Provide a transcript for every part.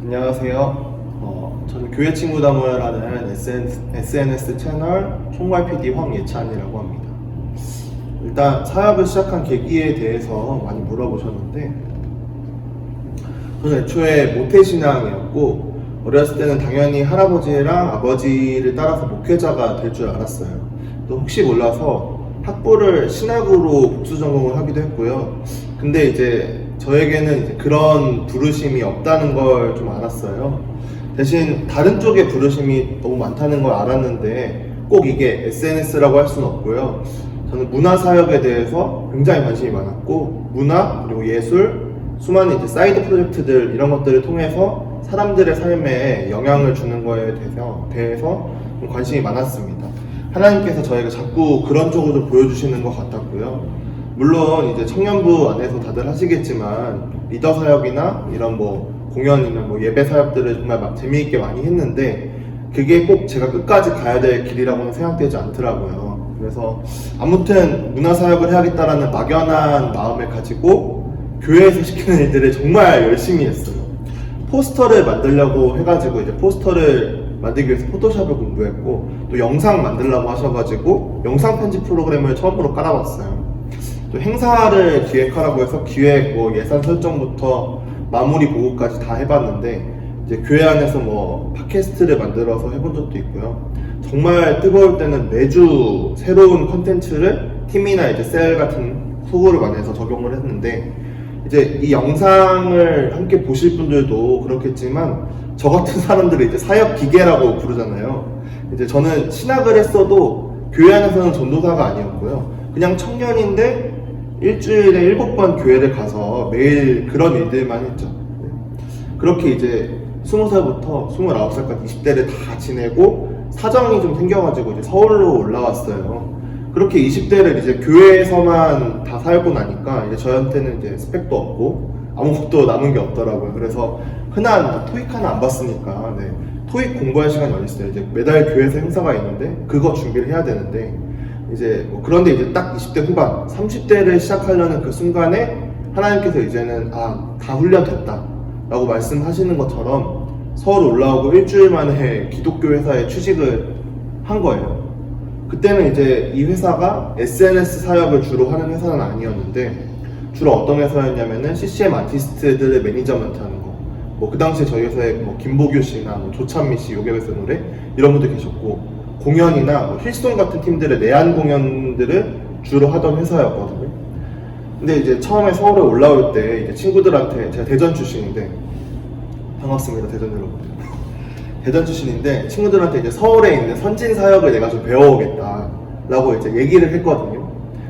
안녕하세요. 저는 교회 친구다 모여라는 SNS 채널 총괄 PD 황예찬이라고 합니다. 일단 사역을 시작한 계기에 대해서 많이 물어보셨는데, 저는 애초에 모태신앙이었고 어렸을 때는 당연히 할아버지랑 아버지를 따라서 목회자가 될 줄 알았어요. 또 혹시 몰라서 학부를 신학으로 복수 전공을 하기도 했고요. 근데 이제 저에게는 이제 그런 부르심이 없다는 걸 좀 알았어요. 대신 다른 쪽의 부르심이 너무 많다는 걸 알았는데 꼭 이게 SNS라고 할 수는 없고요. 저는 문화사역에 대해서 굉장히 관심이 많았고, 문화 그리고 예술, 수많은 이제 사이드 프로젝트들 이런 것들을 통해서 사람들의 삶에 영향을 주는 거에 대해서 좀 관심이 많았습니다. 하나님께서 저에게 자꾸 그런 쪽으로 좀 보여주시는 것 같았고요. 물론 이제 청년부 안에서 다들 하시겠지만 리더 사역이나 이런 공연이나 예배 사역들을 정말 막 재미있게 많이 했는데 그게 꼭 제가 끝까지 가야 될 길이라고는 생각되지 않더라고요. 그래서 아무튼 문화 사역을 해야겠다라는 막연한 마음을 가지고 교회에서 시키는 일들을 정말 열심히 했어요. 포스터를 만들려고 해가지고 이제 포스터를 만들기 위해서 포토샵을 공부했고, 또 영상 만들려고 하셔가지고 영상 편집 프로그램을 처음으로 깔아봤어요. 또 행사를 기획하라고 해서 기획, 예산 설정부터 마무리 보고까지 다 해봤는데, 이제 교회 안에서 팟캐스트를 만들어서 해본 적도 있고요. 정말 뜨거울 때는 매주 새로운 컨텐츠를 팀이나 이제 셀 같은 소그룹 안에서 적용을 했는데, 이제 이 영상을 함께 보실 분들도 그렇겠지만 저 같은 사람들을 이제 사역 기계라고 부르잖아요. 이제 저는 신학을 했어도 교회 안에서는 전도사가 아니었고요. 그냥 청년인데 일주일에 7번 교회를 가서 매일 그런 일들만 했죠. 그렇게 이제 20살부터 29살까지 20대를 다 지내고 사정이 좀 생겨가지고 이제 서울로 올라왔어요. 그렇게 20대를 이제 교회에서만 다 살고 나니까 이제 저한테는 이제 스펙도 없고 아무것도 남은 게 없더라고요. 그래서 흔한 토익 하나 안 봤으니까 토익 공부할 시간이 어디 있어요. 이제 매달 교회에서 행사가 있는데 그거 준비를 해야 되는데, 이제 그런데 이제 딱 20대 후반 30대를 시작하려는 그 순간에 하나님께서 이제는 다 훈련됐다 라고 말씀하시는 것처럼 서울 올라오고 일주일 만에 기독교 회사에 취직을 한 거예요. 그때는 이제 이 회사가 SNS 사역을 주로 하는 회사는 아니었는데, 주로 어떤 회사였냐면은 CCM 아티스트들의 매니저먼트 하는 거. 그 당시에 저희 회사에 김보규 씨나 조찬미 씨, 요괴배스 노래 이런 분들 계셨고, 공연이나 힐송 같은 팀들의 내한 공연들을 주로 하던 회사였거든요. 근데 이제 처음에 서울에 올라올 때 이제 친구들한테, 제가 대전 출신인데, 반갑습니다 대전 여러분. 대전 출신인데 친구들한테 이제 서울에 있는 선진 사역을 내가 좀 배워오겠다 라고 이제 얘기를 했거든요.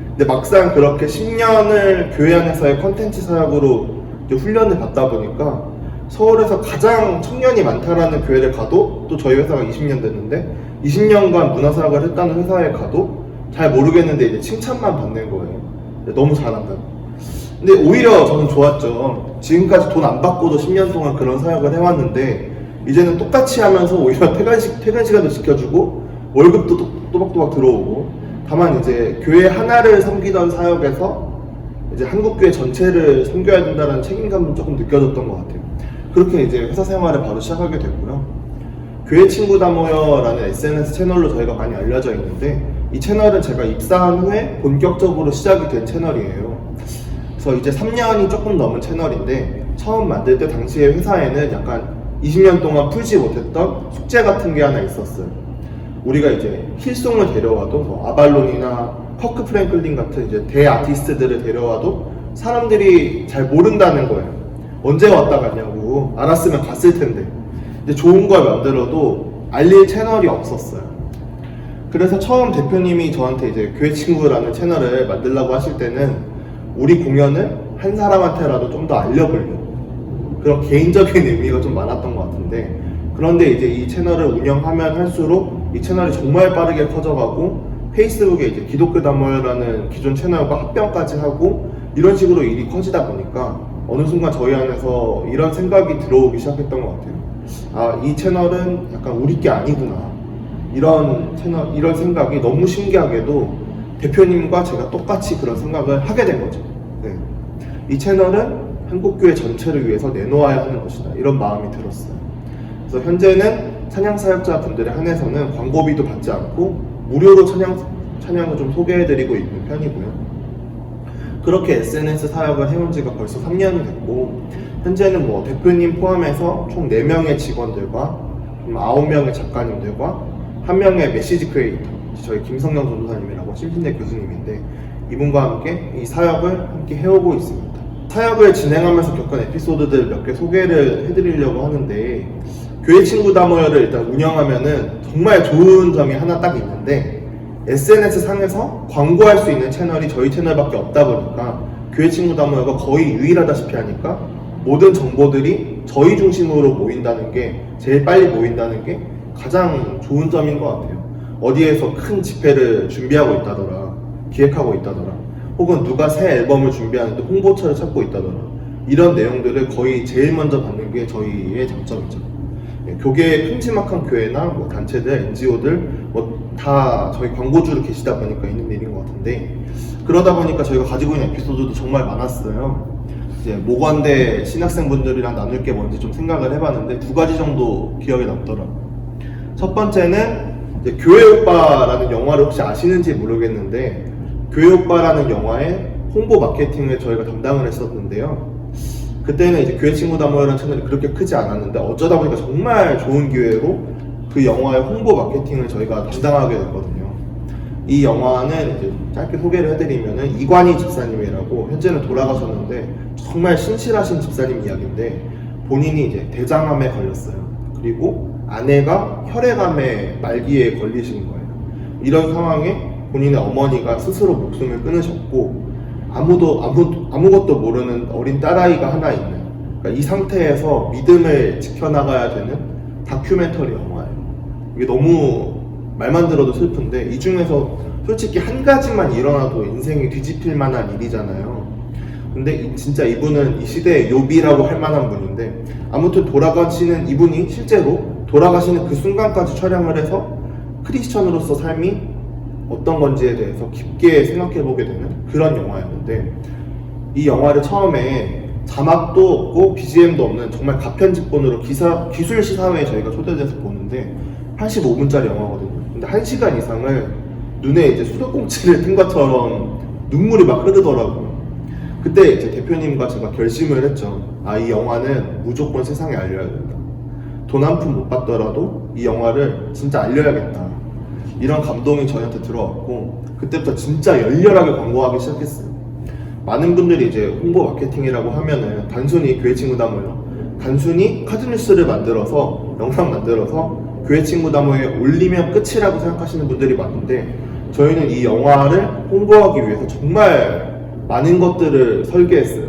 근데 막상 그렇게 10년을 교회 안에서의 컨텐츠 사역으로 이제 훈련을 받다 보니까 서울에서 가장 청년이 많다라는 교회를 가도, 또 저희 회사가 20년 됐는데 20년간 문화 사역을 했다는 회사에 가도 잘 모르겠는데 이제 칭찬만 받는 거예요. 너무 잘한다. 근데 오히려 저는 좋았죠. 지금까지 돈 안 받고도 10년 동안 그런 사역을 해왔는데 이제는 똑같이 하면서 오히려 퇴근 시간도 지켜주고 월급도 또박또박 들어오고, 다만 이제 교회 하나를 섬기던 사역에서 이제 한국교회 전체를 섬겨야 된다는 책임감은 조금 느껴졌던 것 같아요. 그렇게 이제 회사 생활을 바로 시작하게 됐고요. 교회 친구다 모여라는 SNS 채널로 저희가 많이 알려져 있는데, 이 채널은 제가 입사한 후에 본격적으로 시작이 된 채널이에요. 그래서 이제 3년이 조금 넘은 채널인데, 처음 만들 때 당시에 회사에는 약간 20년 동안 풀지 못했던 숙제 같은 게 하나 있었어요. 우리가 이제 힐송을 데려와도 아발론이나 커크 프랭클린 같은 이제 대아티스트들을 데려와도 사람들이 잘 모른다는 거예요. 언제 왔다 갔냐고. 알았으면 갔을 텐데. 이제 좋은 걸 만들어도 알릴 채널이 없었어요. 그래서 처음 대표님이 저한테 이제 교회 친구라는 채널을 만들라고 하실 때는 우리 공연을 한 사람한테라도 좀 더 알려보려고, 그런 개인적인 의미가 좀 많았던 것 같은데, 그런데 이제 이 채널을 운영하면 할수록 이 채널이 정말 빠르게 커져가고, 페이스북에 이제 기독교다 모여라는 기존 채널과 합병까지 하고 이런 식으로 일이 커지다 보니까 어느 순간 저희 안에서 이런 생각이 들어오기 시작했던 것 같아요. 이 채널은 약간 우리 게 아니구나. 이런 생각이 너무 신기하게도 대표님과 제가 똑같이 그런 생각을 하게 된 거죠. 이 채널은 한국교회 전체를 위해서 내놓아야 하는 것이다, 이런 마음이 들었어요. 그래서 현재는 찬양사역자분들에 한해서는 광고비도 받지 않고 무료로 찬양을 좀 소개해드리고 있는 편이고요. 그렇게 SNS 사역을 해온 지가 벌써 3년이 됐고, 현재는 뭐 대표님 포함해서 총 4명의 직원들과 9명의 작가님들과 1명의 메시지 크리에이터, 저희 김성령 전도사님이라고 신신대 교수님인데, 이분과 함께 이 사역을 함께 해오고 있습니다. 사역을 진행하면서 겪은 에피소드들 몇 개 소개를 해드리려고 하는데, 교회 친구 다모여를 일단 운영하면은 정말 좋은 점이 하나 딱 있는데, SNS 상에서 광고할 수 있는 채널이 저희 채널밖에 없다 보니까 교회 친구 다모여가 거의 유일하다시피 하니까 모든 정보들이 저희 중심으로 모인다는 게, 제일 빨리 모인다는 게 가장 좋은 점인 것 같아요. 어디에서 큰 집회를 준비하고 있다더라, 기획하고 있다더라, 혹은 누가 새 앨범을 준비하는데 홍보처를 찾고 있다더라, 이런 내용들을 거의 제일 먼저 받는 게 저희의 장점이죠. 교계의 큼지막한 교회나 뭐 단체들, NGO들 뭐 다 저희 광고주로 계시다 보니까 있는 일인 것 같은데, 그러다 보니까 저희가 가지고 있는 에피소드도 정말 많았어요. 이제 모건대 신학생분들이랑 나눌 게 뭔지 좀 생각을 해봤는데 2가지 정도 기억에 남더라고요. 첫 번째는 이제 교회 오빠라는 영화를 혹시 아시는지 모르겠는데, 교회 오빠라는 영화의 홍보 마케팅을 저희가 담당을 했었는데요. 그때는 이제 교회 친구 다모여라는 채널이 그렇게 크지 않았는데, 어쩌다 보니까 정말 좋은 기회로 그 영화의 홍보 마케팅을 저희가 담당하게 됐거든요. 이 영화는 이제 짧게 소개를 해드리면은, 이관희 집사님이라고 현재는 돌아가셨는데 정말 신실하신 집사님 이야기인데, 본인이 이제 대장암에 걸렸어요. 그리고 아내가 혈액암의 말기에 걸리신 거예요. 이런 상황에 본인의 어머니가 스스로 목숨을 끊으셨고, 아무것도 모르는 어린 딸아이가 하나 있는, 그러니까 이 상태에서 믿음을 지켜나가야 되는 다큐멘터리 영화예요. 이게 너무 말만 들어도 슬픈데, 이 중에서 솔직히 한 가지만 일어나도 인생이 뒤집힐 만한 일이잖아요. 근데 진짜 이분은 이 시대의 욥이라고 할 만한 분인데, 아무튼 돌아가시는 이분이 실제로 돌아가시는 그 순간까지 촬영을 해서 크리스천으로서 삶이 어떤 건지에 대해서 깊게 생각해보게 되는 그런 영화였는데, 이 영화를 처음에 자막도 없고 BGM도 없는 정말 가편집본으로 기술 시사회에 저희가 초대돼서 보는데 85분짜리 영화거든요. 근데 1시간 이상을 눈에 이제 수도꼭지를 튼 것처럼 눈물이 막 흐르더라고요. 그때 이제 대표님과 제가 결심을 했죠. 이 영화는 무조건 세상에 알려야 된다. 돈 한 푼 못 받더라도 이 영화를 진짜 알려야겠다. 이런 감동이 저희한테 들어왔고, 그때부터 진짜 열렬하게 광고하기 시작했어요. 많은 분들이 이제 홍보 마케팅이라고 하면은 단순히 교회 친구 다모여, 단순히 카드뉴스를 만들어서, 영상 만들어서 교회 친구 다모여에 올리면 끝이라고 생각하시는 분들이 많은데, 저희는 이 영화를 홍보하기 위해서 정말 많은 것들을 설계했어요.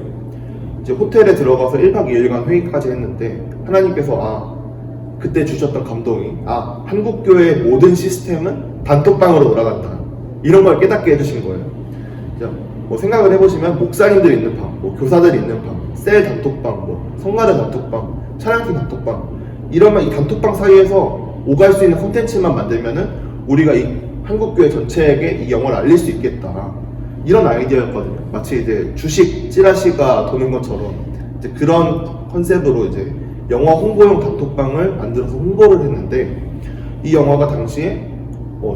이제 호텔에 들어가서 1박 2일간 회의까지 했는데, 하나님께서 그때 주셨던 감동이, 한국교회의 모든 시스템은 단톡방으로 돌아간다, 이런 걸 깨닫게 해주신 거예요. 뭐 생각을 해보시면, 목사님들 있는 방, 뭐 교사들 있는 방, 셀 단톡방, 뭐 성가대 단톡방, 찬양팀 단톡방, 이러면 이 단톡방 사이에서 오갈 수 있는 콘텐츠만 만들면은 우리가 이 한국교회 전체에게 이 영화를 알릴 수 있겠다, 이런 아이디어였거든요. 마치 이제 주식 찌라시가 도는 것처럼 이제 그런 컨셉으로 이제 영화 홍보용 단톡방을 만들어서 홍보를 했는데, 이 영화가 당시에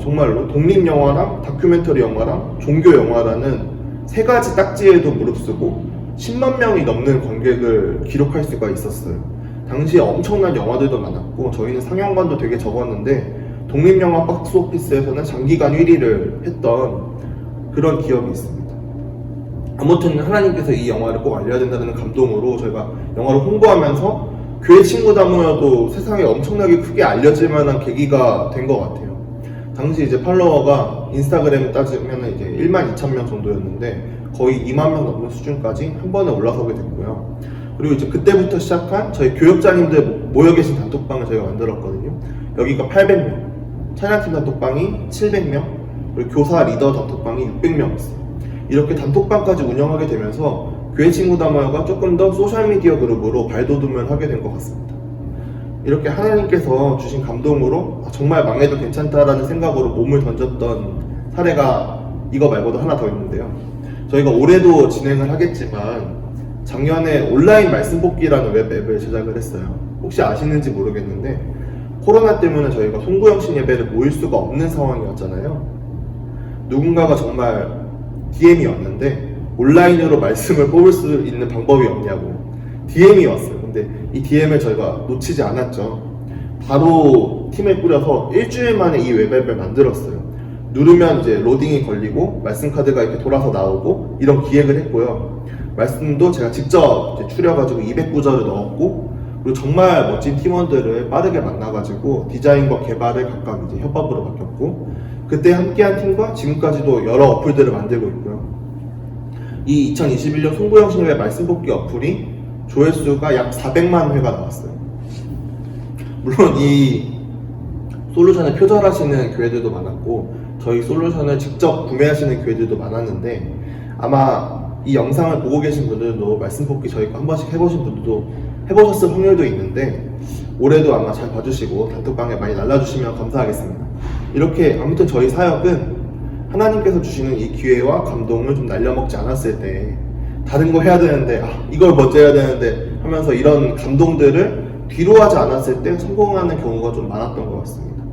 정말로 독립영화랑 다큐멘터리 영화랑 종교 영화라는 3가지 딱지에도 무릅쓰고 10만 명이 넘는 관객을 기록할 수가 있었어요. 당시에 엄청난 영화들도 많았고, 저희는 상영관도 되게 적었는데 독립영화 박스오피스에서는 장기간 1위를 했던 그런 기억이 있습니다. 아무튼 하나님께서 이 영화를 꼭 알려야 된다는 감동으로 저희가 영화를 홍보하면서 교회 친구 다모여도 세상에 엄청나게 크게 알려질 만한 계기가 된 것 같아요. 당시 이제 팔로워가 인스타그램 따지면 이제 12,000명 정도였는데 거의 2만 명 넘는 수준까지 한 번에 올라서게 됐고요. 그리고 이제 그때부터 시작한 저희 교역자님들 모여 계신 단톡방을 저희가 만들었거든요. 여기가 800명, 찬양팀 단톡방이 700명, 그리고 교사 리더 단톡방이 600명 있어요. 이렇게 단톡방까지 운영하게 되면서 교회 친구 다모여가 조금 더 소셜미디어 그룹으로 발돋움을 하게 된 것 같습니다. 이렇게 하나님께서 주신 감동으로 정말 망해도 괜찮다라는 생각으로 몸을 던졌던 사례가 이거 말고도 하나 더 있는데요. 저희가 올해도 진행을 하겠지만 작년에 온라인 말씀 뽑기라는 웹 앱을 제작을 했어요. 혹시 아시는지 모르겠는데 코로나 때문에 저희가 송구영신 예배를 모일 수가 없는 상황이었잖아요. 누군가가 정말 DM이 왔는데 온라인으로 말씀을 뽑을 수 있는 방법이 없냐고 DM이 왔어요. 근데 이 DM을 저희가 놓치지 않았죠. 바로 팀을 꾸려서 일주일 만에 이 웹앱을 만들었어요. 누르면 이제 로딩이 걸리고 말씀 카드가 이렇게 돌아서 나오고 이런 기획을 했고요. 말씀도 제가 직접 이제 추려가지고 200구절을 넣었고, 그리고 정말 멋진 팀원들을 빠르게 만나가지고 디자인과 개발을 각각 이제 협업으로 바뀌었고, 그때 함께한 팀과 지금까지도 여러 어플들을 만들고 있고요. 이 2021년 송구영신예배 말씀 뽑기 어플이 조회수가 약 400만 회가 나왔어요. 물론 이 솔루션을 표절하시는 교회들도 많았고 저희 솔루션을 직접 구매하시는 교회들도 많았는데, 아마 이 영상을 보고 계신 분들도 말씀 뽑기 저희가 한 번씩 해보신 분들도 해보셨을 확률도 있는데, 올해도 아마 잘 봐주시고 단톡방에 많이 날라주시면 감사하겠습니다. 이렇게 아무튼 저희 사역은 하나님께서 주시는 이 기회와 감동을 좀 날려먹지 않았을 때, 다른 거 해야 되는데 이걸 먼저 해야 되는데 하면서 이런 감동들을 뒤로 하지 않았을 때 성공하는 경우가 좀 많았던 것 같습니다.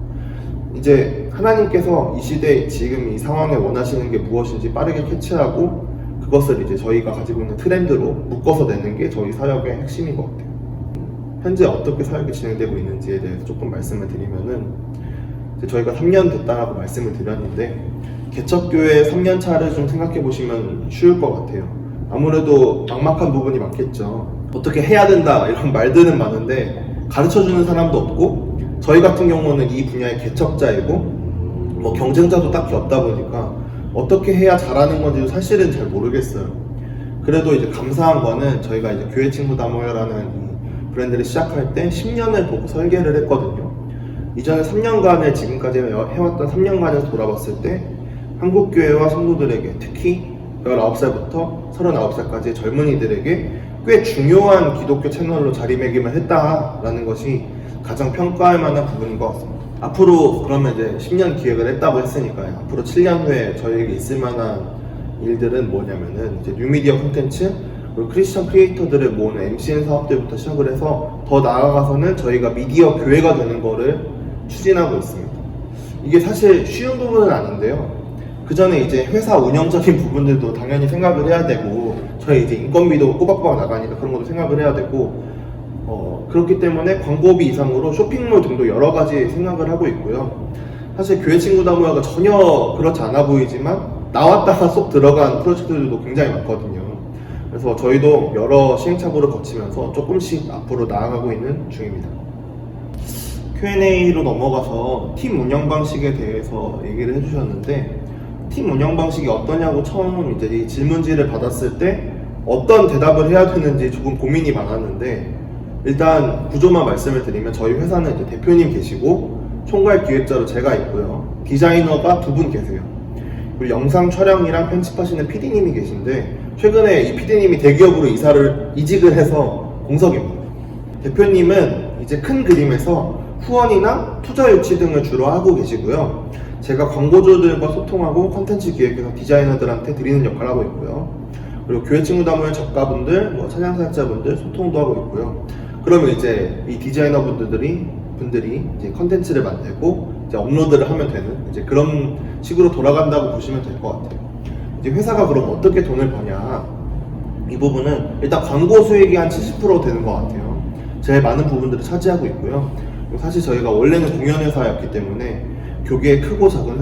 이제 하나님께서 이 시대 지금 이 상황에 원하시는 게 무엇인지 빠르게 캐치하고 그것을 이제 저희가 가지고 있는 트렌드로 묶어서 내는 게 저희 사역의 핵심인 것 같아요. 현재 어떻게 사역이 진행되고 있는지에 대해서 조금 말씀을 드리면은, 이제 저희가 3년 됐다라고 말씀을 드렸는데 개척교회 3년 차를 좀 생각해 보시면 쉬울 것 같아요. 아무래도 막막한 부분이 많겠죠. 어떻게 해야 된다 이런 말들은 많은데 가르쳐주는 사람도 없고, 저희 같은 경우는 이 분야의 개척자이고 뭐 경쟁자도 딱히 없다 보니까 어떻게 해야 잘하는 건지도 사실은 잘 모르겠어요. 그래도 이제 감사한 거는 저희가 이제 교회 친구 다 모여라는 이 브랜드를 시작할 때 10년을 보고 설계를 했거든요. 이전에 3년간을 지금까지 해왔던 3년간을 돌아봤을 때 한국교회와 성도들에게, 특히 19살부터 39살까지의 젊은이들에게 꽤 중요한 기독교 채널로 자리매김을 했다라는 것이 가장 평가할 만한 부분인 것 같습니다. 앞으로 그러면 이제 10년 기획을 했다고 했으니까요. 앞으로 7년 후에 저희에게 있을 만한 일들은 뭐냐면은 이제 뉴미디어 콘텐츠, 그리고 크리스천 크리에이터들을 모으는 MCN 사업들부터 시작을 해서 더 나아가서는 저희가 미디어 교회가 되는 거를 추진하고 있습니다. 이게 사실 쉬운 부분은 아닌데요. 그 전에 이제 회사 운영적인 부분들도 당연히 생각을 해야 되고, 저희 이제 인건비도 꼬박꼬박 나가니까 그런 것도 생각을 해야 되고, 그렇기 때문에 광고비 이상으로 쇼핑몰 등도 여러 가지 생각을 하고 있고요. 사실 교회 친구 다모야가 전혀 그렇지 않아 보이지만 나왔다가 쏙 들어간 프로젝트들도 굉장히 많거든요. 그래서 저희도 여러 시행착오를 거치면서 조금씩 앞으로 나아가고 있는 중입니다. Q&A로 넘어가서 팀 운영 방식에 대해서 얘기를 해주셨는데, 팀 운영 방식이 어떠냐고 처음 이제 이 질문지를 받았을 때 어떤 대답을 해야 되는지 조금 고민이 많았는데, 일단 구조만 말씀을 드리면 저희 회사는 이제 대표님 계시고 총괄 기획자로 제가 있고요. 디자이너가 2분 계세요. 그리고 영상 촬영이랑 편집하시는 PD님이 계신데, 최근에 이 PD님이 대기업으로 이직을 해서 공석입니다. 대표님은 이제 큰 그림에서 후원이나 투자 유치 등을 주로 하고 계시고요. 제가 광고주들과 소통하고 콘텐츠 기획해서 디자이너들한테 드리는 역할을 하고 있고요. 그리고 교회 친구 다모의 작가분들, 뭐 찬양 사역자분들 소통도 하고 있고요. 그러면 이제 이 디자이너 분들이 이제 컨텐츠를 만들고 이제 업로드를 하면 되는 이제 그런 식으로 돌아간다고 보시면 될 것 같아요. 이제 회사가 그럼 어떻게 돈을 버냐? 이 부분은 일단 광고 수익이 한 70% 되는 것 같아요. 제일 많은 부분들을 차지하고 있고요. 사실 저희가 원래는 공연회사였기 때문에 교계의 크고 작은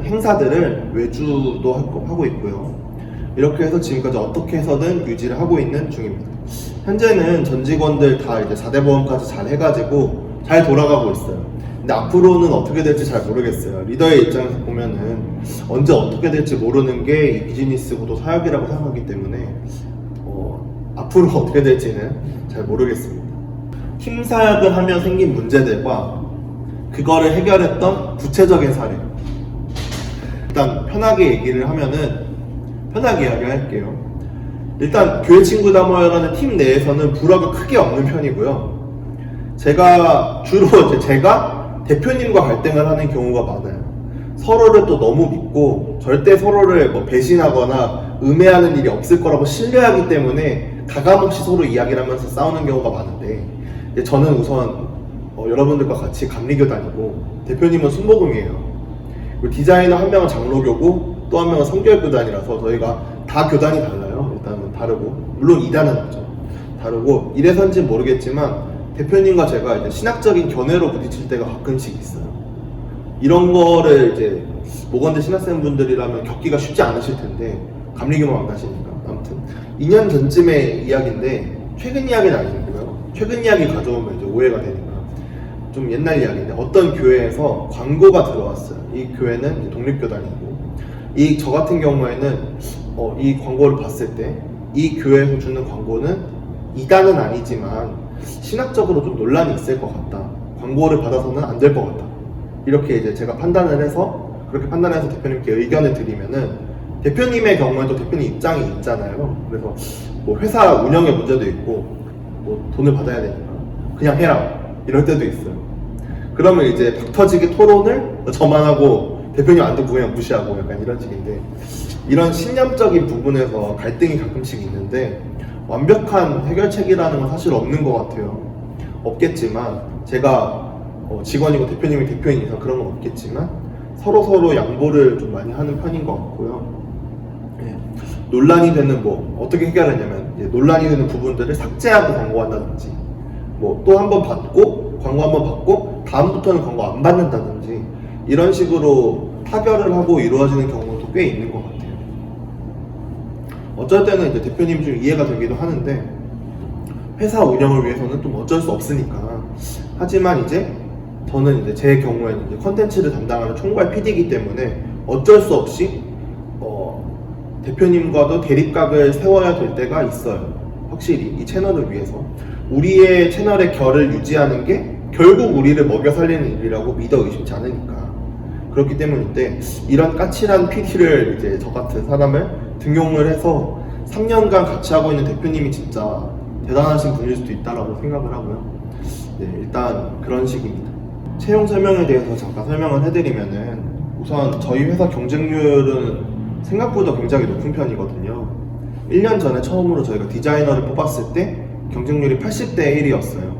행사들을 외주도 하고 있고요. 이렇게 해서 지금까지 어떻게 해서든 유지를 하고 있는 중입니다. 현재는 전 직원들 다 이제 4대 보험까지 잘 해가지고 잘 돌아가고 있어요. 근데 앞으로는 어떻게 될지 잘 모르겠어요. 리더의 입장에서 보면은 언제 어떻게 될지 모르는 게 이 비즈니스고 또 사역이라고 생각하기 때문에 앞으로 어떻게 될지는 잘 모르겠습니다. 팀 사역을 하며 생긴 문제들과 그거를 해결했던 구체적인 사례. 일단 편하게 얘기를 하면은 편하게 이야기할게요. 일단 교회 친구 다모여라는 팀 내에서는 불화가 크게 없는 편이고요. 제가 대표님과 갈등을 하는 경우가 많아요. 서로를 또 너무 믿고 절대 서로를 뭐 배신하거나 음해하는 일이 없을 거라고 신뢰하기 때문에 가감없이 서로 이야기를 하면서 싸우는 경우가 많은데, 이제 저는 우선 여러분들과 같이 감리교단이고 대표님은 순복음이에요. 그리고 디자이너 한 명은 장로교고 또 한 명은 성결교단이라서 저희가 다 교단이 달라요. 일단은 다르고, 물론 이단은 없죠. 다르고, 이래서인지 모르겠지만 대표님과 제가 이제 신학적인 견해로 부딪힐 때가 가끔씩 있어요. 이런 거를 이제 모건대 신학생분들이라면 겪기가 쉽지 않으실 텐데, 감리교만 만나시니까. 아무튼 2년 전쯤의 이야기인데, 최근 이야기는 아니고요. 최근 이야기 가져오면 이제 오해가 되니까 좀 옛날 이야기인데, 어떤 교회에서 광고가 들어왔어요. 이 교회는 이제 독립교단이고, 저 같은 경우에는 이 광고를 봤을 때 이 교회에서 주는 광고는 이단은 아니지만 신학적으로 좀 논란이 있을 것 같다. 광고를 받아서는 안 될 것 같다. 이렇게 이제 제가 판단을 해서, 그렇게 판단해서 대표님께 의견을 드리면은, 대표님의 경우에도 대표님 입장이 있잖아요. 그래서 뭐 회사 운영의 문제도 있고 뭐 돈을 받아야 되니까 그냥 해라 이럴 때도 있어요. 그러면 이제 박 터지게 토론을 저만 하고 대표님 안 듣고 그냥 무시하고 약간 이런 식인데, 이런 신념적인 부분에서 갈등이 가끔씩 있는데 완벽한 해결책이라는 건 사실 없는 것 같아요. 없겠지만 제가 직원이고 대표님이 대표인이서 그런 건 없겠지만 서로 양보를 좀 많이 하는 편인 것 같고요. 네. 논란이 되는 어떻게 해결하냐면, 논란이 되는 부분들을 삭제하고 광고한다든지, 또 한 번 받고 광고 한 번 받고 다음부터는 광고 안 받는다든지, 이런 식으로 타결을 하고 이루어지는 경우도 꽤 있는 것 같아요. 어쩔 때는 이제 대표님 좀 이해가 되기도 하는데, 회사 운영을 위해서는 좀 어쩔 수 없으니까. 하지만 이제 저는 이제 제 경우에는 이제 컨텐츠를 담당하는 총괄 PD이기 때문에 어쩔 수 없이 대표님과도 대립각을 세워야 될 때가 있어요. 확실히 이 채널을 위해서 우리의 채널의 결을 유지하는 게 결국 우리를 먹여 살리는 일이라고 믿어 의심치 않으니까. 그렇기 때문인데, 이런 까칠한 PD를 이제 저 같은 사람을 등용을 해서 3년간 같이 하고 있는 대표님이 진짜 대단하신 분일 수도 있다라고 생각을 하고요. 네, 일단 그런 식입니다. 채용 설명에 대해서 잠깐 설명을 해드리면은, 우선 저희 회사 경쟁률은 생각보다 굉장히 높은 편이거든요. 1년 전에 처음으로 저희가 디자이너를 뽑았을 때 경쟁률이 80대 1이었어요.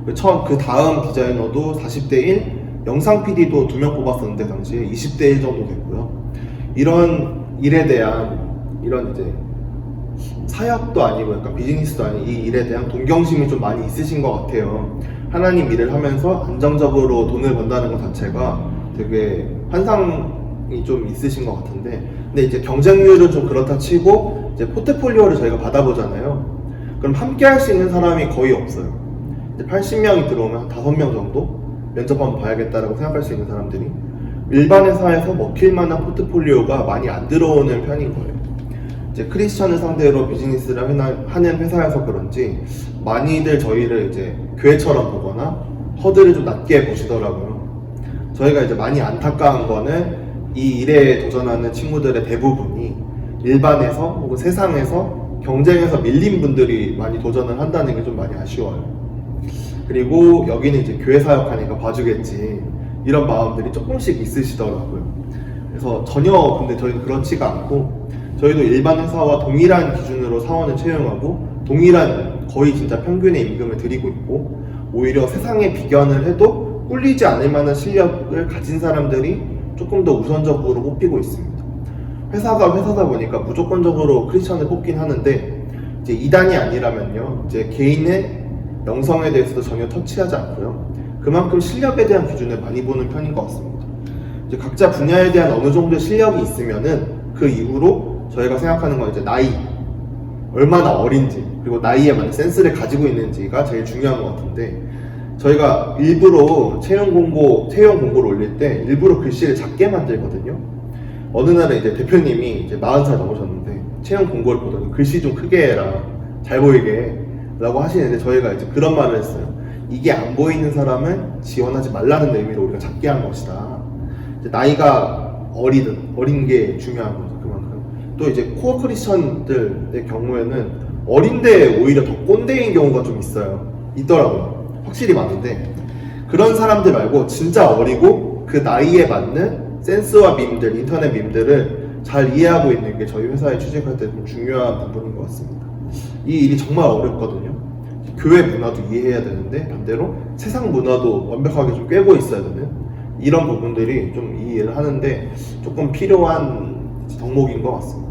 그 다음 디자이너도 40대 1, 영상 PD도 2명 뽑았었는데 당시에 20대 1 정도 됐고요. 이런 일에 대한, 이런 이제 사역도 아니고 약간 비즈니스도 아닌 이 일에 대한 동경심이 좀 많이 있으신 것 같아요. 하나님 일을 하면서 안정적으로 돈을 번다는 것 자체가 되게 환상이 좀 있으신 것 같은데, 근데 이제 경쟁률은 좀 그렇다 치고 이제 포트폴리오를 저희가 받아보잖아요. 그럼 함께 할 수 있는 사람이 거의 없어요. 80명이 들어오면 한 5명 정도 면접 한번 봐야겠다라고 생각할 수 있는 사람들이, 일반 회사에서 먹힐 만한 포트폴리오가 많이 안 들어오는 편인 거예요. 이제 크리스천을 상대로 비즈니스를 하는 회사여서 그런지 많이들 저희를 이제 교회처럼 보거나 허들을 좀 낮게 보시더라고요. 저희가 이제 많이 안타까운 거는 이 일에 도전하는 친구들의 대부분이 일반에서 혹은 세상에서 경쟁에서 밀린 분들이 많이 도전을 한다는 게 좀 많이 아쉬워요. 그리고 여기는 이제 교회 사역하니까 봐주겠지, 이런 마음들이 조금씩 있으시더라고요. 그래서 전혀 근데 저희는 그렇지가 않고, 저희도 일반 회사와 동일한 기준으로 사원을 채용하고 동일한 거의 진짜 평균의 임금을 드리고 있고, 오히려 세상에 비견을 해도 꿀리지 않을 만한 실력을 가진 사람들이 조금 더 우선적으로 뽑히고 있습니다. 회사가 회사다 보니까 무조건적으로 크리스천을 뽑긴 하는데, 이제 이단이 아니라면요, 이제 개인의 영성에 대해서도 전혀 터치하지 않고요, 그만큼 실력에 대한 기준을 많이 보는 편인 것 같습니다. 이제 각자 분야에 대한 어느 정도의 실력이 있으면은 그 이후로 저희가 생각하는 건 이제 나이, 얼마나 어린지, 그리고 나이에 맞는 센스를 가지고 있는지가 제일 중요한 것 같은데, 저희가 일부러 채용 공고를 올릴 때 일부러 글씨를 작게 만들거든요. 어느 날에 이제 대표님이 이제 40살 넘으셨는데 채용 공고를 보더니 글씨 좀 크게 해라, 잘 보이게 라고 하시는데, 저희가 이제 그런 말을 했어요. 이게 안 보이는 사람은 지원하지 말라는 의미로 우리가 작게 한 것이다. 이제 나이가 어린 게 중요한 거죠. 그만큼 또 이제 코어 크리스천들의 경우에는 어린데 오히려 더 꼰대인 경우가 좀 있더라고요. 확실히 많은데, 그런 사람들 말고 진짜 어리고 그 나이에 맞는 센스와 밈들, 인터넷 밈들을 잘 이해하고 있는 게 저희 회사에 취직할 때 좀 중요한 부분인 것 같습니다. 이 일이 정말 어렵거든요. 교회 문화도 이해해야 되는데 반대로 세상 문화도 완벽하게 좀 꿰고 있어야 되는 이런 부분들이 좀 이 일을 하는데 조금 필요한 덕목인 것 같습니다.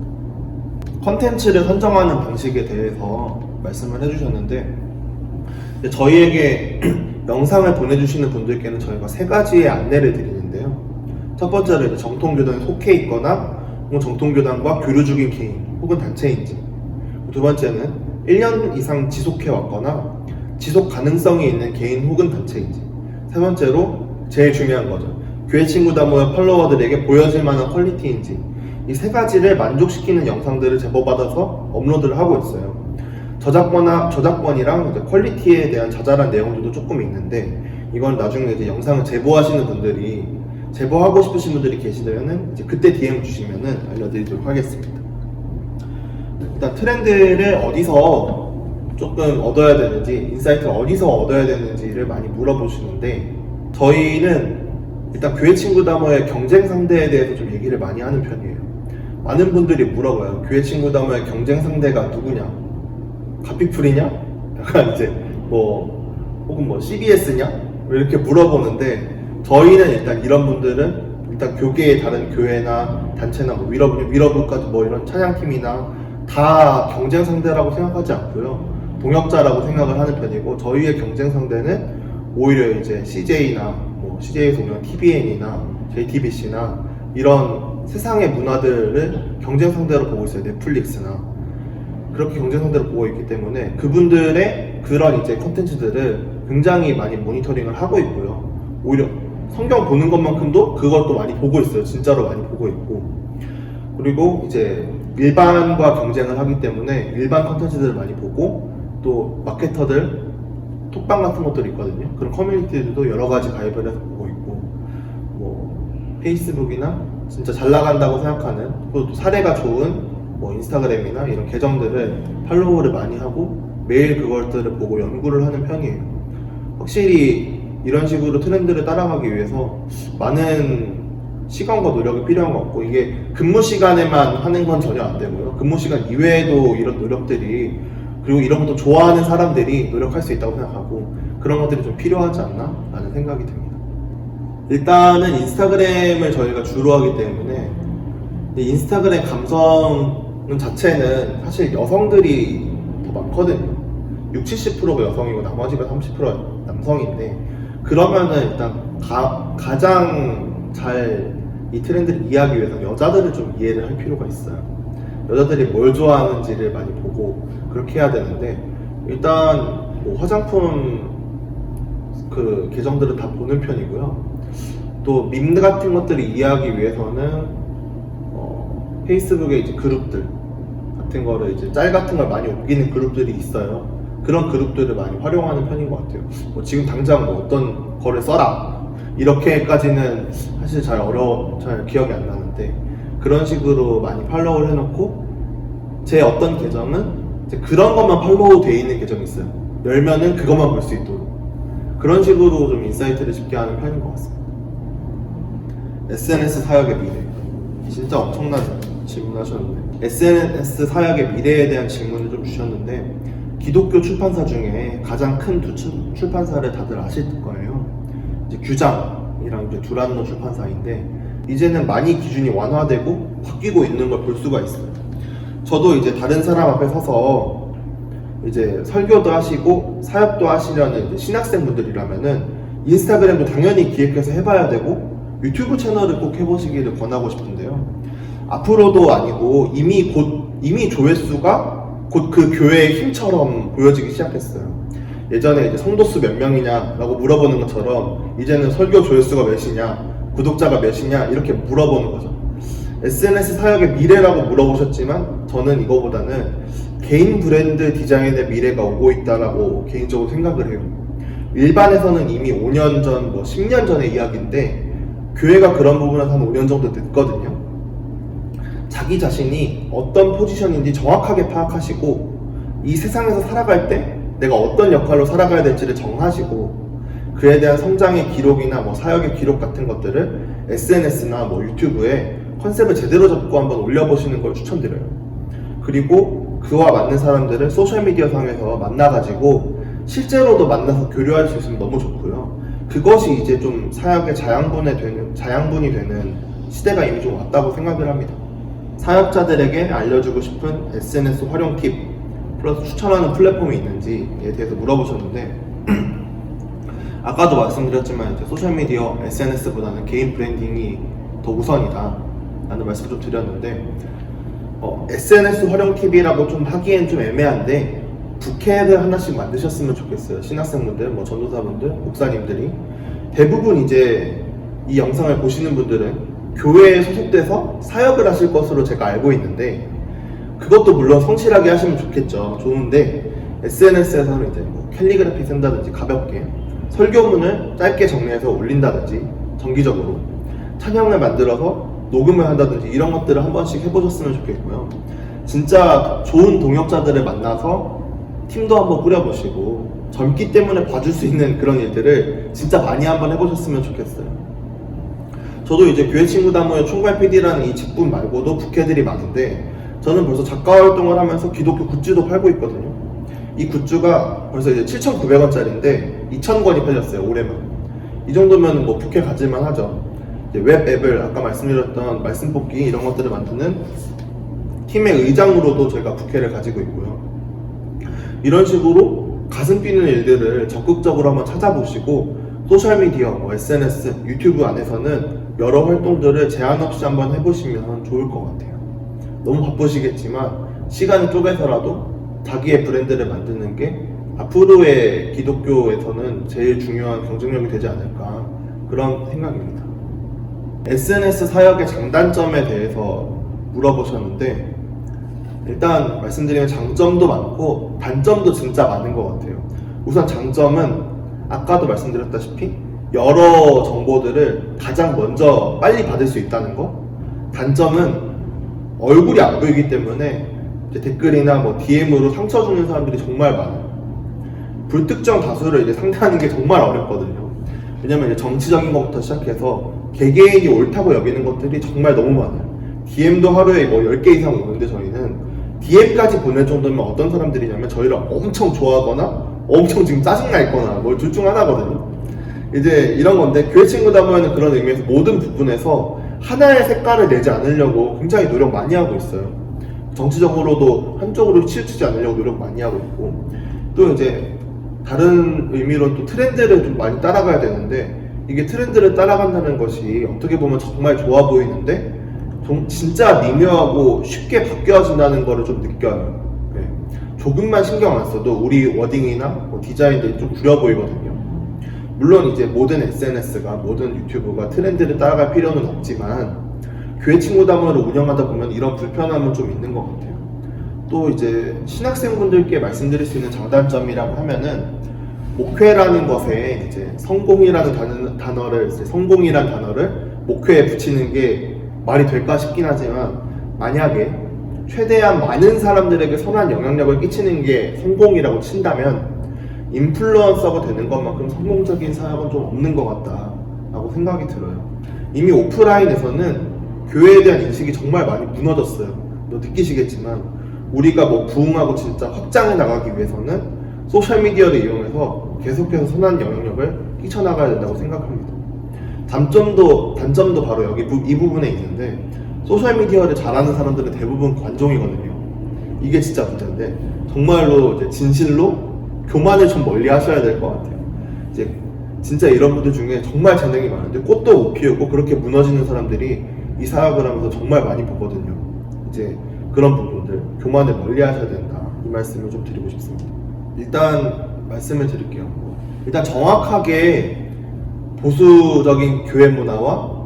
컨텐츠를 선정하는 방식에 대해서 말씀을 해주셨는데 저희에게 영상을 보내주시는 분들께는 저희가 3가지의 안내를 드리는데요. 첫 번째로 정통교단에 속해 있거나 정통교단과 교류 중인 개인 혹은 단체인지, 두 번째는 1년 이상 지속해 왔거나 지속 가능성이 있는 개인 혹은 단체인지, 세 번째로 제일 중요한 거죠. 교회 친구다모의 팔로워들에게 보여질 만한 퀄리티인지, 이 3가지를 만족시키는 영상들을 제보받아서 업로드를 하고 있어요. 저작권이랑 이제 퀄리티에 대한 자잘한 내용들도 조금 있는데, 이건 나중에 이제 영상을 제보하시는 분들이, 제보하고 싶으신 분들이 계시다면은 이제 그때 DM 주시면은 알려드리도록 하겠습니다. 일단 트렌드를 어디서 조금 얻어야 되는지, 인사이트를 어디서 얻어야 되는지를 많이 물어보시는데, 저희는 일단 교회 친구다모의 경쟁 상대에 대해서 좀 얘기를 많이 하는 편이에요. 많은 분들이 물어봐요. 교회 친구다모의 경쟁 상대가 누구냐? 가피풀이냐? 약간 이제 혹은 CBS냐? 이렇게 물어보는데, 저희는 일단 이런 분들은 일단 교계의 다른 교회나 단체나 위러브까지 이런 찬양팀이나 다 경쟁 상대라고 생각하지 않고요. 동역자라고 생각을 하는 편이고, 저희의 경쟁 상대는 오히려 이제 CJ나 CJ에서 오는 TVN이나 JTBC나 이런 세상의 문화들을 경쟁 상대로 보고 있어요. 넷플릭스나 그렇게 경쟁 상대로 보고 있기 때문에 그분들의 그런 이제 콘텐츠들을 굉장히 많이 모니터링을 하고 있고요. 오히려 성경 보는 것만큼도 그것도 많이 보고 있어요. 진짜로 많이 보고 있고, 그리고 이제 일반과 경쟁을 하기 때문에 일반 콘텐츠들을 많이 보고, 또 마케터들 톡방 같은 것들이 있거든요. 그런 커뮤니티들도 여러 가지 가입을 해서 보고 있고, 페이스북이나 진짜 잘 나간다고 생각하는, 또 사례가 좋은 인스타그램이나 이런 계정들을 팔로우를 많이 하고 매일 그것들을 보고 연구를 하는 편이에요. 확실히 이런 식으로 트렌드를 따라가기 위해서 많은 시간과 노력이 필요한 것 같고, 이게 근무 시간에만 하는 건 전혀 안 되고요. 근무 시간 이외에도 이런 노력들이, 그리고 이런 것도 좋아하는 사람들이 노력할 수 있다고 생각하고, 그런 것들이 좀 필요하지 않나 라는 생각이 듭니다. 일단은 인스타그램을 저희가 주로 하기 때문에 인스타그램 감성 자체는 사실 여성들이 더 많거든요. 60-70%가 여성이고 나머지가 30%가 남성인데, 그러면은 일단 가장 잘 이 트렌드를 이해하기 위해서 여자들을 좀 이해를 할 필요가 있어요. 여자들이 뭘 좋아하는지를 많이 보고 그렇게 해야 되는데, 일단 화장품 그 계정들은 다 보는 편이고요. 또 밈 같은 것들을 이해하기 위해서는 페이스북에 이제 그룹들 같은 거를 이제 짤 같은 걸 많이 옮기는 그룹들이 있어요. 그런 그룹들을 많이 활용하는 편인 것 같아요. 지금 당장 어떤 거를 써라 이렇게까지는 사실 잘 기억이 안 나는데, 그런 식으로 많이 팔로우를 해놓고, 제 어떤 계정은 이제 그런 것만 팔로우 돼 있는 계정이 있어요. 열면은 그것만 볼 수 있도록. 그런 식으로 좀 인사이트를 쉽게 하는 편인 것 같습니다. SNS 사역의 미래, 진짜 엄청난 질문하셨는데, SNS 사역의 미래에 대한 질문을 좀 주셨는데, 기독교 출판사 중에 가장 큰 두 출판사를 다들 아실 거예요. 이제 규장이랑 이제 두란노 출판사인데, 이제는 많이 기준이 완화되고 바뀌고 있는 걸 볼 수가 있어요. 저도 이제 다른 사람 앞에 서서 이제 설교도 하시고 사역도 하시려는 이제 신학생분들이라면은 인스타그램도 당연히 기획해서 해봐야 되고, 유튜브 채널을 꼭 해보시기를 권하고 싶은데요. 앞으로도 아니고 이미 조회수가 곧 그 교회의 힘처럼 보여지기 시작했어요. 예전에 이제 성도수 몇 명이냐라고 물어보는 것처럼 이제는 설교 조회수가 몇이냐, 구독자가 몇이냐 이렇게 물어보는 거죠. SNS 사역의 미래라고 물어보셨지만 저는 이거보다는 개인 브랜드 디자인의 미래가 오고 있다라고 개인적으로 생각을 해요. 일반에서는 이미 5년 전, 10년 전의 이야기인데, 교회가 그런 부분에서 한 5년 정도 됐거든요. 자기 자신이 어떤 포지션인지 정확하게 파악하시고, 이 세상에서 살아갈 때 내가 어떤 역할로 살아가야 될지를 정하시고, 그에 대한 성장의 기록이나 사역의 기록 같은 것들을 SNS나 유튜브에 컨셉을 제대로 잡고 한번 올려보시는 걸 추천드려요. 그리고 그와 맞는 사람들을 소셜미디어 상에서 만나가지고 실제로도 만나서 교류할 수 있으면 너무 좋고요. 그것이 이제 좀 사역의 자양분이 되는 시대가 이미 좀 왔다고 생각을 합니다. 사역자들에게 알려주고 싶은 SNS 활용 팁 플러스 추천하는 플랫폼이 있는지에 대해서 물어보셨는데 아까도 말씀드렸지만 이제 소셜미디어, SNS보다는 개인 브랜딩이 더 우선이다 라는 말씀을 좀 드렸는데 SNS 활용 팁이라고 좀 하기엔 좀 애매한데 부캐를 하나씩 만드셨으면 좋겠어요. 신학생분들, 전도사분들, 목사님들이 대부분 이제 이 영상을 보시는 분들은 교회에 소속돼서 사역을 하실 것으로 제가 알고 있는데 그것도 물론 성실하게 하시면 좋겠죠. 좋은데 SNS에서는 이제 캘리그라피 쓴다든지 가볍게 설교문을 짧게 정리해서 올린다든지 정기적으로 찬양을 만들어서 녹음을 한다든지 이런 것들을 한 번씩 해보셨으면 좋겠고요. 진짜 좋은 동역자들을 만나서 팀도 한번 꾸려보시고 젊기 때문에 봐줄 수 있는 그런 일들을 진짜 많이 한번 해보셨으면 좋겠어요. 저도 이제 교회 친구 다모의 총괄 PD라는 이 직분 말고도 부캐들이 많은데 저는 벌써 작가 활동을 하면서 기독교 굿즈도 팔고 있거든요. 이 굿즈가 벌써 이제 7,900원짜리인데 2,000권이 팔렸어요. 올해만. 이 정도면 부캐 가질만 하죠. 이제 웹 앱을 아까 말씀드렸던 말씀 뽑기 이런 것들을 만드는 팀의 의장으로도 제가 부캐를 가지고 있고요. 이런 식으로 가슴 뛰는 일들을 적극적으로 한번 찾아보시고 소셜미디어, SNS, 유튜브 안에서는 여러 활동들을 제한 없이 한번 해보시면 좋을 것 같아요. 너무 바쁘시겠지만 시간을 쪼개서라도 자기의 브랜드를 만드는 게 앞으로의 기독교에서는 제일 중요한 경쟁력이 되지 않을까 그런 생각입니다. SNS 사역의 장단점에 대해서 물어보셨는데 일단 말씀드리면 장점도 많고 단점도 진짜 많은 것 같아요. 우선 장점은 아까도 말씀드렸다시피 여러 정보들을 가장 먼저 빨리 받을 수 있다는 거. 단점은 얼굴이 안 보이기 때문에 댓글이나 DM으로 상처 주는 사람들이 정말 많아요. 불특정 다수를 이제 상대하는 게 정말 어렵거든요. 왜냐면 이제 정치적인 것부터 시작해서 개개인이 옳다고 여기는 것들이 정말 너무 많아요. DM도 하루에 10개 이상 오는데 저희는 DM까지 보낼 정도면 어떤 사람들이냐면 저희를 엄청 좋아하거나 엄청 지금 짜증나 있거나 둘 중 하나거든요. 이제 이런 건데 교회 친구다 보면 그런 의미에서 모든 부분에서 하나의 색깔을 내지 않으려고 굉장히 노력 많이 하고 있어요. 정치적으로도 한쪽으로 치우치지 않으려고 노력 많이 하고 있고 또 이제 다른 의미로 또 트렌드를 좀 많이 따라가야 되는데 이게 트렌드를 따라간다는 것이 어떻게 보면 정말 좋아 보이는데 진짜 미묘하고 쉽게 바뀌어진다는 거를 좀 느껴요. 네. 조금만 신경 안 써도 우리 워딩이나 디자인들이 좀 구려 보이거든요. 물론 이제 모든 SNS가 모든 유튜브가 트렌드를 따라갈 필요는 없지만 교회 친구담을 운영하다 보면 이런 불편함은 좀 있는 것 같아요. 또 이제 신학생분들께 말씀드릴 수 있는 장단점이라고 하면은 목회라는 것에 이제 성공이라는 단어를 목회에 붙이는 게 말이 될까 싶긴 하지만 만약에 최대한 많은 사람들에게 선한 영향력을 끼치는 게 성공이라고 친다면 인플루언서가 되는 것만큼 성공적인 사역은 좀 없는 것 같다라고 생각이 들어요. 이미 오프라인에서는 교회에 대한 인식이 정말 많이 무너졌어요. 느끼시겠지만 우리가 부흥하고 진짜 확장해 나가기 위해서는 소셜미디어를 이용해서 계속해서 선한 영향력을 끼쳐나가야 된다고 생각합니다. 단점도 바로 여기 이 부분에 있는데 소셜미디어를 잘하는 사람들은 대부분 관종이거든요. 이게 진짜 문제인데 정말로 이제 진실로 교만을 좀 멀리 하셔야 될 것 같아요. 이제 진짜 이런 분들 중에 정말 재능이 많은데 꽃도 못 피우고 그렇게 무너지는 사람들이 이 사역을 하면서 정말 많이 보거든요. 이제 그런 부분들 교만을 멀리 하셔야 된다 이 말씀을 좀 드리고 싶습니다. 일단 말씀을 드릴게요. 일단 정확하게 보수적인 교회 문화와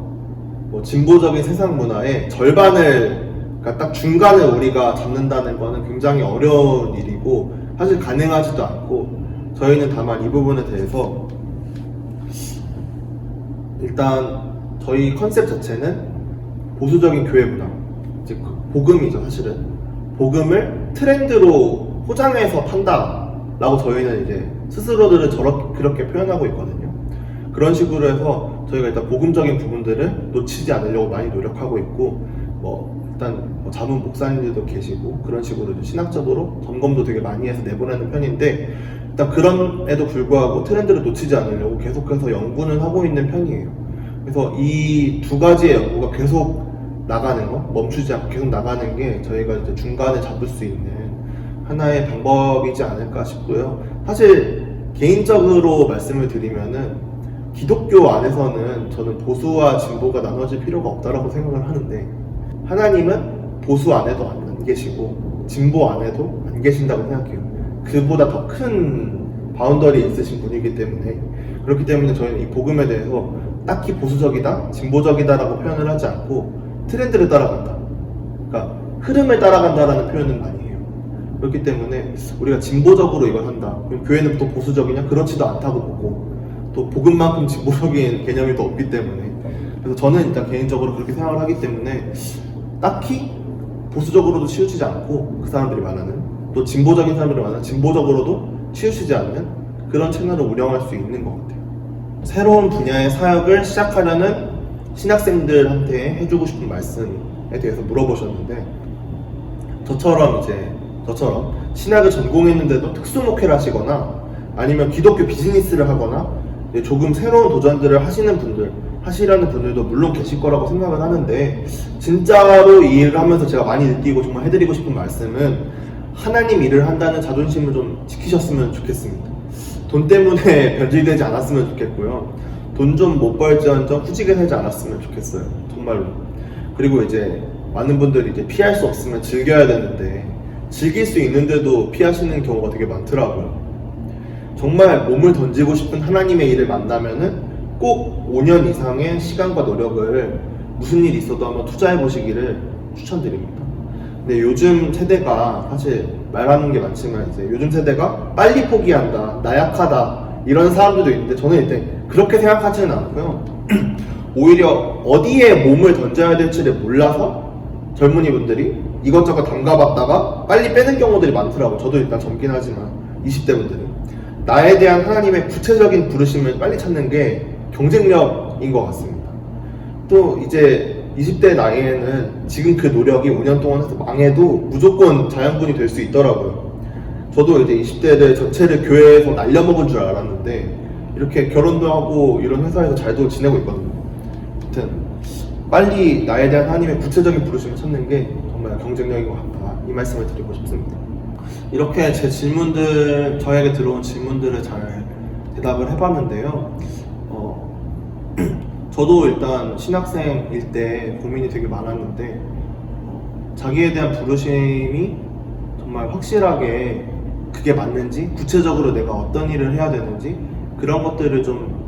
진보적인 세상 문화의 절반을 그러니까 딱 중간을 우리가 잡는다는 거는 굉장히 어려운 일이고 사실 가능하지도 않고 저희는 다만 이 부분에 대해서 일단 저희 컨셉 자체는 보수적인 교회 문화 이제 복음이죠. 사실은 복음을 트렌드로 포장해서 판다 라고 저희는 이제 스스로들을 그렇게 표현하고 있거든요. 그런 식으로 해서 저희가 일단 복음적인 부분들을 놓치지 않으려고 많이 노력하고 있고 일단 자문 목사님들도 계시고 그런 식으로 신학적으로 점검도 되게 많이 해서 내보내는 편인데, 일단 그럼에도 불구하고 트렌드를 놓치지 않으려고 계속해서 연구는 하고 있는 편이에요. 그래서 이 두 가지의 연구가 계속 나가는 거, 멈추지 않고 계속 나가는 게 저희가 이제 중간에 잡을 수 있는 하나의 방법이지 않을까 싶고요. 사실 개인적으로 말씀을 드리면은 기독교 안에서는 저는 보수와 진보가 나눠질 필요가 없다라고 생각을 하는데, 하나님은 보수 안에도 안 계시고 진보 안에도 안 계신다고 생각해요. 그보다 더 큰 바운더리 있으신 분이기 때문에, 그렇기 때문에 저희는 이 복음에 대해서 딱히 보수적이다, 진보적이다라고 표현을 하지 않고 트렌드를 따라간다, 그러니까 흐름을 따라간다라는 표현을 많이 해요. 그렇기 때문에 우리가 진보적으로 이걸 한다, 그럼 교회는 또 보수적이냐? 그렇지도 않다고 보고, 또 복음만큼 진보적인 개념이 또 없기 때문에, 그래서 저는 일단 개인적으로 그렇게 생각을 하기 때문에 딱히 보수적으로도 치우치지 않고, 그 사람들이 말하는 또 진보적인 사람들이 말하는 진보적으로도 치우치지 않는 그런 채널을 운영할 수 있는 것 같아요. 새로운 분야의 사역을 시작하려는 신학생들한테 해주고 싶은 말씀에 대해서 물어보셨는데, 저처럼 신학을 전공했는데도 특수목회를 하시거나 아니면 기독교 비즈니스를 하거나 조금 새로운 도전들을 하시려는 분들도 물론 계실 거라고 생각을 하는데, 진짜로 이 일을 하면서 제가 많이 느끼고 정말 해드리고 싶은 말씀은, 하나님 일을 한다는 자존심을 좀 지키셨으면 좋겠습니다. 돈 때문에 변질되지 않았으면 좋겠고요. 돈 좀 못 벌지언정 후지게 살지 않았으면 좋겠어요. 정말로. 그리고 이제 많은 분들이 이제 피할 수 없으면 즐겨야 되는데, 즐길 수 있는데도 피하시는 경우가 되게 많더라고요. 정말 몸을 던지고 싶은 하나님의 일을 만나면은 꼭 5년 이상의 시간과 노력을 무슨 일이 있어도 한번 투자해 보시기를 추천드립니다. 근데 요즘 세대가 사실 말하는 게 많지만, 이제 요즘 세대가 빨리 포기한다, 나약하다, 이런 사람들도 있는데, 저는 일단 그렇게 생각하지는 않고요. 오히려 어디에 몸을 던져야 될지를 몰라서 젊은이 분들이 이것저것 담가봤다가 빨리 빼는 경우들이 많더라고요. 저도 일단 젊긴 하지만 20대 분들은 나에 대한 하나님의 구체적인 부르심을 빨리 찾는 게 경쟁력인 것 같습니다. 또 이제 20대 나이에는 지금 그 노력이 5년 동안 해서 망해도 무조건 자양분이 될 수 있더라고요. 저도 이제 20대들 전체를 교회에서 날려먹은 줄 알았는데, 이렇게 결혼도 하고 이런 회사에서 잘도 지내고 있거든요. 아무튼 빨리 나에 대한 하나님의 구체적인 부르심을 찾는 게 정말 경쟁력인 것 같다, 이 말씀을 드리고 싶습니다. 이렇게 제 질문들, 저에게 들어온 질문들을 잘 대답을 해봤는데요. 저도 일단 신학생일 때 고민이 되게 많았는데, 자기에 대한 부르심이 정말 확실하게 그게 맞는지, 구체적으로 내가 어떤 일을 해야 되는지, 그런 것들을 좀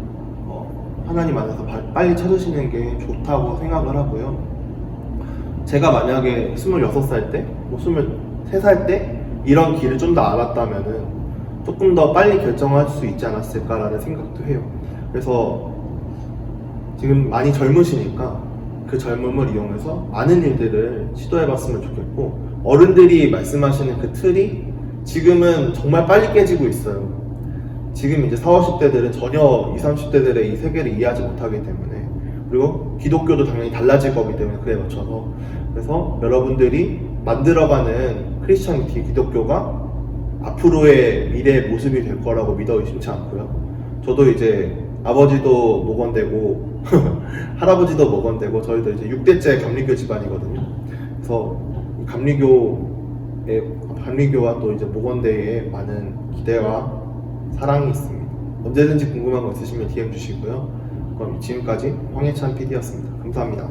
하나님 안에서 빨리 찾으시는 게 좋다고 생각을 하고요. 제가 만약에 26살 때, 23살 때 이런 길을 좀 더 알았다면은 조금 더 빨리 결정할 수 있지 않았을까라는 생각도 해요. 그래서 지금 많이 젊으시니까 그 젊음을 이용해서 많은 일들을 시도해봤으면 좋겠고, 어른들이 말씀하시는 그 틀이 지금은 정말 빨리 깨지고 있어요. 지금 이제 40, 50대들은 전혀 20, 30대들의 이 세계를 이해하지 못하기 때문에, 그리고 기독교도 당연히 달라질 거기 때문에 그에 맞춰서, 그래서 여러분들이 만들어가는 크리스천이티, 기독교가 앞으로의 미래의 모습이 될 거라고 믿어 의심치 않고요. 저도 이제 아버지도 목원되고 할아버지도 목원되고, 저희도 이제 6대째 감리교 집안이거든요. 그래서 감리교와 또 이제 목원대에 많은 기대와 사랑이 있습니다. 언제든지 궁금한 거 있으시면 DM 주시고요. 그럼 지금까지 황예찬 PD였습니다. 감사합니다.